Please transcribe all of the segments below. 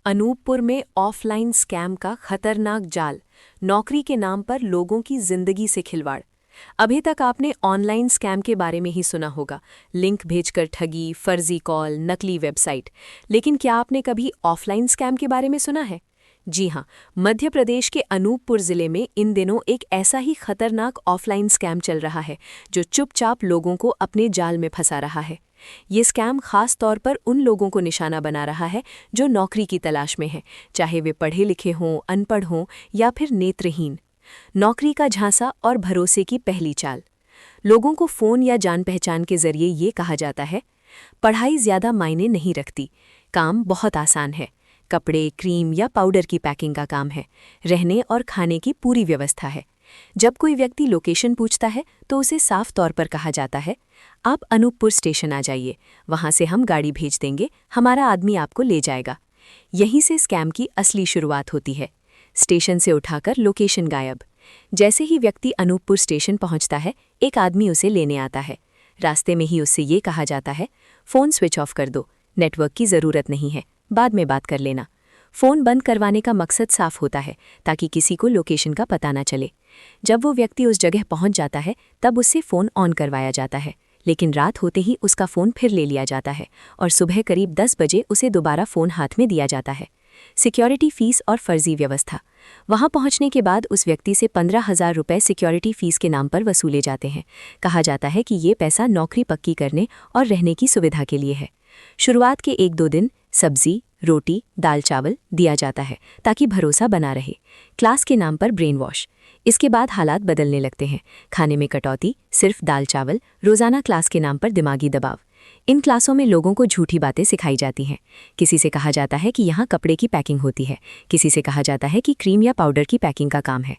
अनूपपुर में offline scam का खतरनाक जाल, नौकरी के नाम पर लोगों की जिंदगी से खिलवाड़। अभी तक आपने ऑनलाइन स्कैम के बारे में ही सुना होगा, लिंक भेजकर ठगी, फर्जी कॉल, नकली वेबसाइट। लेकिन क्या आपने कभी ऑफलाइन स्कैम के बारे में सुना है? जी हां, मध्य प्रदेश के अनूपपुर जिले में इन दिनों एक ऐसा ही खतरनाक ऑफलाइन स्कैम चल रहा है जो चुपचाप लोगों को अपने जाल में फंसा रहा है। ये स्कैम खास तौर पर उन लोगों को निशाना बना रहा है जो नौकरी की तलाश में हैं, चाहे वे पढ़े लिखे हों, अनपढ़ हों या फिर नेत्रहीन। नौकरी का झांसा और भरोसे की पहली चाल। लोगों को फ़ोन या जान पहचान के जरिए ये कहा जाता है, पढ़ाई ज़्यादा मायने नहीं रखती, काम बहुत आसान है, कपड़े, क्रीम या पाउडर की पैकिंग का काम है, रहने और खाने की पूरी व्यवस्था है। जब कोई व्यक्ति लोकेशन पूछता है तो उसे साफ तौर पर कहा जाता है, आप अनूपपुर स्टेशन आ जाइए, वहां से हम गाड़ी भेज देंगे, हमारा आदमी आपको ले जाएगा। यहीं से स्कैम की असली शुरुआत होती है। स्टेशन से उठाकर लोकेशन गायब। जैसे ही व्यक्ति अनूपपुर स्टेशन पहुंचता है, एक आदमी उसे लेने आता है। रास्ते में ही उससे ये कहा जाता है, फ़ोन स्विच ऑफ कर दो, नेटवर्क की ज़रूरत नहीं है, बाद में बात कर लेना। फ़ोन बंद करवाने का मकसद साफ होता है ताकि किसी को लोकेशन का पता न चले। जब वो व्यक्ति उस जगह पहुंच जाता है तब उससे फ़ोन ऑन करवाया जाता है, लेकिन रात होते ही उसका फ़ोन फिर ले लिया जाता है और सुबह करीब 10 बजे उसे दोबारा फ़ोन हाथ में दिया जाता है। सिक्योरिटी फ़ीस और फर्जी व्यवस्था। वहां पहुंचने के बाद उस व्यक्ति से 15,000 रुपये सिक्योरिटी फ़ीस के नाम पर वसूले जाते हैं। कहा जाता है कि ये पैसा नौकरी पक्की करने और रहने की सुविधा के लिए है। शुरुआत के 1-2 दिन सब्जी, रोटी, दाल चावल दिया जाता है ताकि भरोसा बना रहे। क्लास के नाम पर ब्रेन वॉश। इसके बाद हालात बदलने लगते हैं। खाने में कटौती, सिर्फ दाल चावल, रोज़ाना क्लास के नाम पर दिमागी दबाव। इन क्लासों में लोगों को झूठी बातें सिखाई जाती हैं। किसी से कहा जाता है कि यहाँ कपड़े की पैकिंग होती है, किसी से कहा जाता है कि क्रीम या पाउडर की पैकिंग का काम है।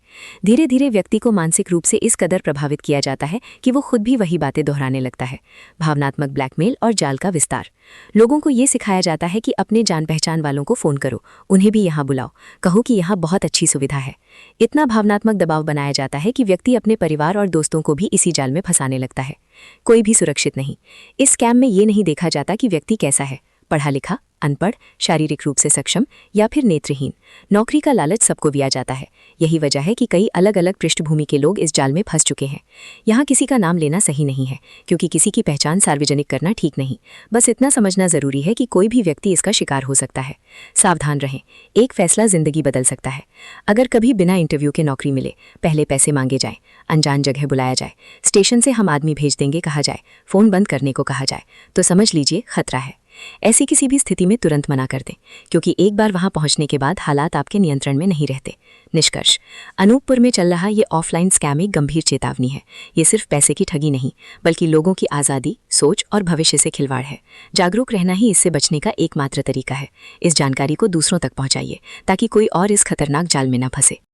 धीरे धीरे व्यक्ति को मानसिक रूप से इस कदर प्रभावित किया जाता है कि वो खुद भी वही बातें दोहराने लगता है। भावनात्मक ब्लैकमेल और जाल का विस्तार। लोगों को ये सिखाया जाता है कि अपने जान पहचान वालों को फ़ोन करो, उन्हें भी यहाँ बुलाओ, कहो कि यहाँ बहुत अच्छी सुविधा है। इतना भावनात्मक दबाव बनाया जाता है कि व्यक्ति अपने परिवार और दोस्तों को भी इसी जाल में फंसाने लगता है। कोई भी सुरक्षित नहीं। इस स्कैम में ये नहीं देखा जाता कि व्यक्ति कैसा है, पढ़ा लिखा, अनपढ़, शारीरिक रूप से सक्षम या फिर नेत्रहीन। नौकरी का लालच सबको दिया जाता है। यही वजह है कि कई अलग अलग पृष्ठभूमि के लोग इस जाल में फंस चुके हैं। यहाँ किसी का नाम लेना सही नहीं है क्योंकि किसी की पहचान सार्वजनिक करना ठीक नहीं। बस इतना समझना ज़रूरी है कि कोई भी व्यक्ति इसका शिकार हो सकता है। सावधान रहें, एक फैसला ज़िंदगी बदल सकता है। अगर कभी बिना इंटरव्यू के नौकरी मिले, पहले पैसे मांगे जाएं, अनजान जगह बुलाया जाए, स्टेशन से हम आदमी भेज देंगे कहा जाए, फ़ोन बंद करने को कहा जाए, तो समझ लीजिए खतरा है। ऐसी किसी भी स्थिति में तुरंत मना कर दें क्योंकि एक बार वहां पहुंचने के बाद हालात आपके नियंत्रण में नहीं रहते। निष्कर्ष, अनूपपुर में चल रहा ये ऑफलाइन स्कैम एक गंभीर चेतावनी है। ये सिर्फ पैसे की ठगी नहीं बल्कि लोगों की आज़ादी, सोच और भविष्य से खिलवाड़ है। जागरूक रहना ही इससे बचने का एकमात्र तरीका है। इस जानकारी को दूसरों तक पहुंचाइए ताकि कोई और इस खतरनाक जाल में न फंसे।